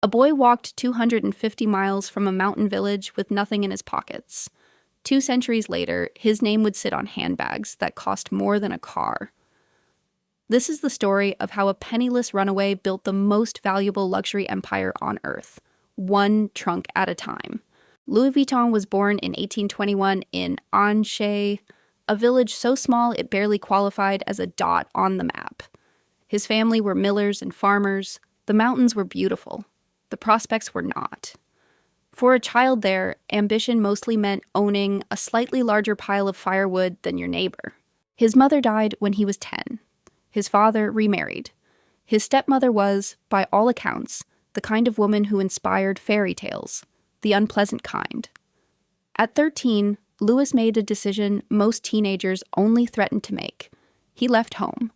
A boy walked 250 miles from a mountain village with nothing in his pockets. 2 centuries later, his name would sit on handbags that cost more than a car. This is the story of how a penniless runaway built the most valuable luxury empire on earth, one trunk at a time. Louis Vuitton was born in 1821 in Angers, a village so small it barely qualified as a dot on the map. His family were millers and farmers. The mountains were beautiful. The prospects were not. For a child there, ambition mostly meant owning a slightly larger pile of firewood than your neighbor. His mother died when he was 10. His father remarried. His stepmother was, by all accounts, the kind of woman who inspired fairy tales, the unpleasant kind. At 13, Louis made a decision most teenagers only threatened to make. He left home,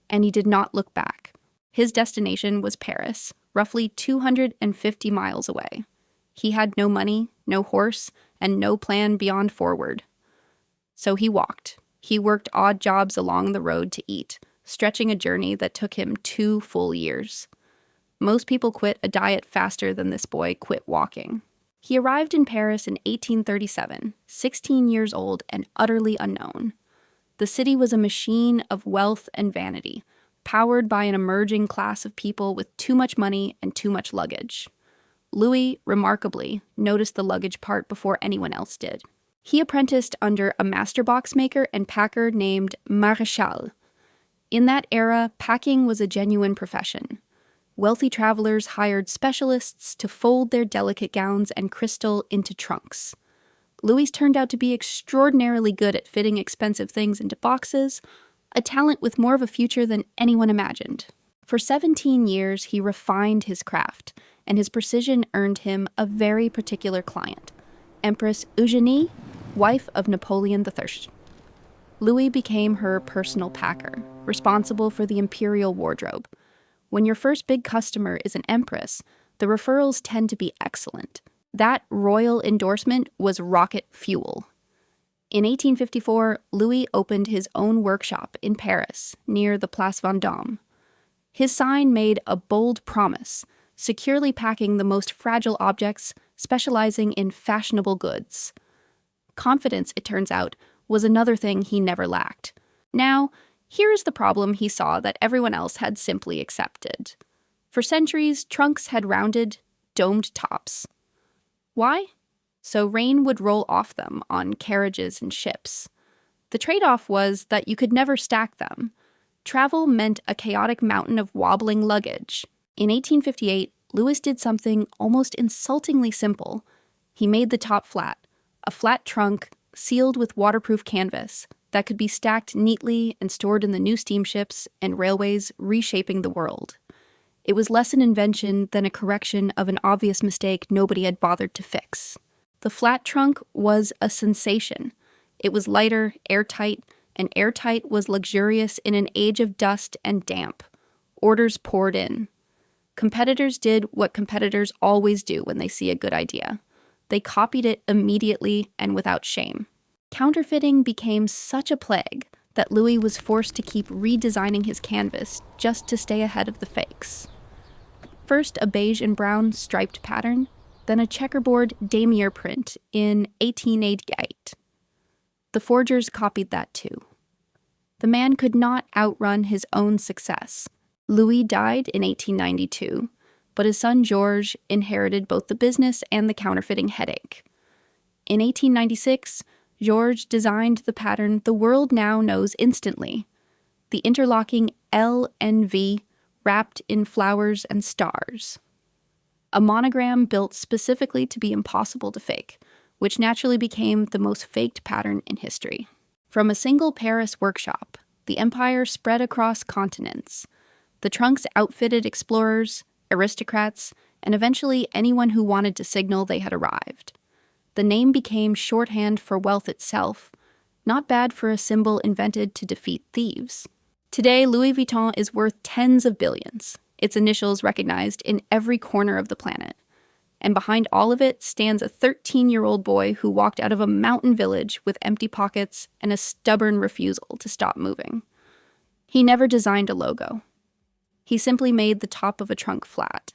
and he did not look back. His destination was Paris, roughly 250 miles away. He had no money, no horse, and no plan beyond forward. So he walked. He worked odd jobs along the road to eat, stretching a journey that took him 2 full years. Most people quit a diet faster than this boy quit walking. He arrived in Paris in 1837, 16 years old and utterly unknown. The city was a machine of wealth and vanity, powered by an emerging class of people with too much money and too much luggage. Louis, remarkably, noticed the luggage part before anyone else did. He apprenticed under a master box maker and packer named Maréchal. In that era, packing was a genuine profession. Wealthy travelers hired specialists to fold their delicate gowns and crystal into trunks. Louis turned out to be extraordinarily good at fitting expensive things into boxes, a talent with more of a future than anyone imagined. For 17 years, he refined his craft, and his precision earned him a very particular client, Empress Eugénie, wife of Napoleon III. Louis became her personal packer, responsible for the imperial wardrobe. When your first big customer is an empress, the referrals tend to be excellent. That royal endorsement was rocket fuel. In 1854, Louis opened his own workshop in Paris, near the Place Vendôme. His sign made a bold promise, securely packing the most fragile objects, specializing in fashionable goods. Confidence, it turns out, was another thing he never lacked. Now, here is the problem he saw that everyone else had simply accepted. For centuries, trunks had rounded, domed tops. Why? So rain would roll off them on carriages and ships. The trade-off was that you could never stack them. Travel meant a chaotic mountain of wobbling luggage. In 1858, Louis did something almost insultingly simple. He made the top flat, a flat trunk sealed with waterproof canvas that could be stacked neatly and stored in the new steamships and railways reshaping the world. It was less an invention than a correction of an obvious mistake nobody had bothered to fix. The flat trunk was a sensation. It was lighter, airtight, and airtight was luxurious in an age of dust and damp. Orders poured in. Competitors did what competitors always do when they see a good idea. They copied it immediately and without shame. Counterfeiting became such a plague that Louis was forced to keep redesigning his canvas just to stay ahead of the fakes. First a beige and brown striped pattern, then a checkerboard damier print in 1888. The forgers copied that too. The man could not outrun his own success. Louis died in 1892, but his son Georges inherited both the business and the counterfeiting headache. In 1896, Georges designed the pattern the world now knows instantly, the interlocking L and V wrapped in flowers and stars. A monogram built specifically to be impossible to fake, which naturally became the most faked pattern in history. From a single Paris workshop, the empire spread across continents. The trunks outfitted explorers, aristocrats, and eventually anyone who wanted to signal they had arrived. The name became shorthand for wealth itself, not bad for a symbol invented to defeat thieves. Today, Louis Vuitton is worth tens of billions, its initials recognized in every corner of the planet. And behind all of it stands a 13-year-old boy who walked out of a mountain village with empty pockets and a stubborn refusal to stop moving. He never designed a logo. He simply made the top of a trunk flat.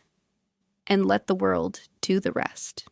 and let the world do the rest.